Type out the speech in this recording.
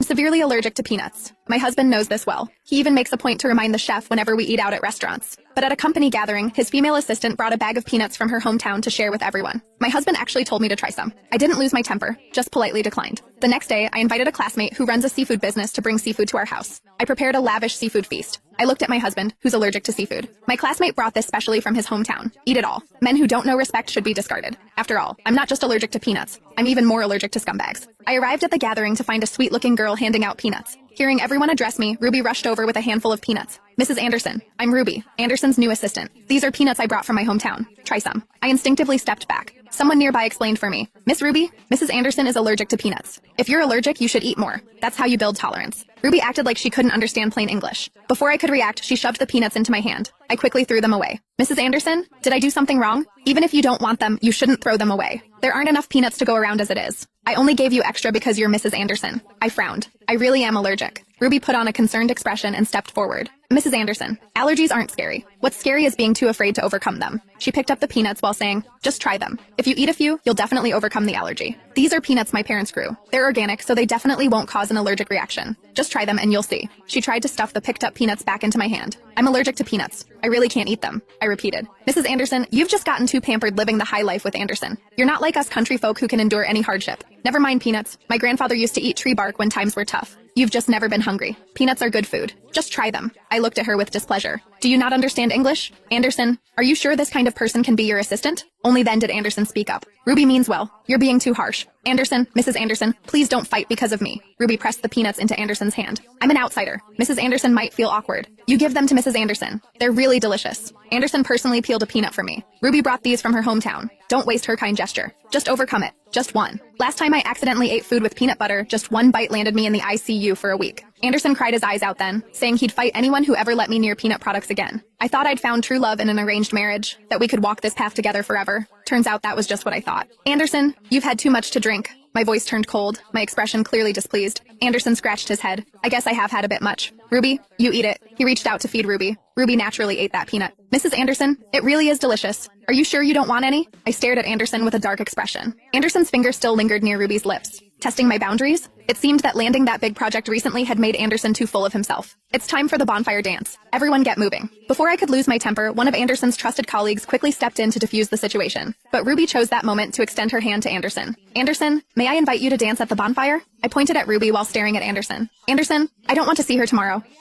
severely allergic to peanuts. My husband knows this well. He even makes a point to remind the chef whenever we eat out at restaurants. But at a company gathering, his female assistant brought a bag of peanuts from her hometown to share with everyone. My husband actually told me to try some. I didn't lose my temper, just politely declined. The next day, I invited a classmate who runs a seafood business to bring seafood to our house. I prepared a lavish seafood feast. I looked at my husband, who's allergic to seafood. My classmate brought this specially from his hometown. Eat it all. Men who don't know respect should be discarded. After all, I'm not just allergic to peanuts. I'm even more allergic to scumbags. I arrived at the gathering to find a sweet-looking girl handing out peanuts. Hearing everyone address me, Ruby rushed over with a handful of peanuts. Mrs. Anderson, I'm Ruby, Anderson's new assistant. These are peanuts I brought from my hometown. Try some. I instinctively stepped back. Someone nearby explained for me. Miss Ruby, Mrs. Anderson is allergic to peanuts. If you're allergic, you should eat more. That's how you build tolerance. Ruby acted like she couldn't understand plain English. Before I could react, she shoved the peanuts into my hand. I quickly threw them away. Mrs. Anderson, did I do something wrong? Even if you don't want them, you shouldn't throw them away. There aren't enough peanuts to go around as it is. I only gave you extra because you're Mrs. Anderson. I frowned. I really am allergic. Ruby put on a concerned expression and stepped forward. Mrs. Anderson, allergies aren't scary. What's scary is being too afraid to overcome them. She picked up the peanuts while saying, just try them. If you eat a few, you'll definitely overcome the allergy. These are peanuts my parents grew. They're organic, so they definitely won't cause an allergic reaction. Just try them and you'll see. She tried to stuff the picked up peanuts back into my hand. I'm allergic to peanuts. I really can't eat them. I repeated. Mrs. Anderson, you've just gotten too pampered living the high life with Anderson. You're not like us country folk who can endure any hardship. Never mind peanuts. My grandfather used to eat tree bark when times were tough. You've just never been hungry. Peanuts are good food. Just try them. I looked at her with displeasure. Do you not understand English? Anderson, are you sure this kind of person can be your assistant? Only then did Anderson speak up. Ruby means well. You're being too harsh. Anderson, Mrs. Anderson, please don't fight because of me. Ruby pressed the peanuts into Anderson's hand. I'm an outsider. Mrs. Anderson might feel awkward. You give them to Mrs. Anderson. They're really delicious. Anderson personally peeled a peanut for me. Ruby brought these from her hometown. Don't waste her kind gesture. Just overcome it. Just one. Last time I accidentally ate food with peanut butter, just one bite landed me in the ICU for a week. Anderson cried his eyes out then, saying he'd fight anyone who ever let me near peanut products again. I thought I'd found true love in an arranged marriage, that we could walk this path together forever. Turns out that was just what I thought. Anderson, you've had too much to drink. My voice turned cold, my expression clearly displeased. Anderson scratched his head. I guess I have had a bit much. Ruby, you eat it. He reached out to feed Ruby. Ruby naturally ate that peanut. Mrs. Anderson, it really is delicious. Are you sure you don't want any? I stared at Anderson with a dark expression. Anderson's finger still lingered near Ruby's lips. Testing my boundaries? It seemed that landing that big project recently had made Anderson too full of himself. It's time for the bonfire dance. Everyone get moving. Before I could lose my temper, one of Anderson's trusted colleagues quickly stepped in to defuse the situation. But Ruby chose that moment to extend her hand to Anderson. Anderson, may I invite you to dance at the bonfire? I pointed at Ruby while staring at Anderson. Anderson, I don't want to see her tomorrow.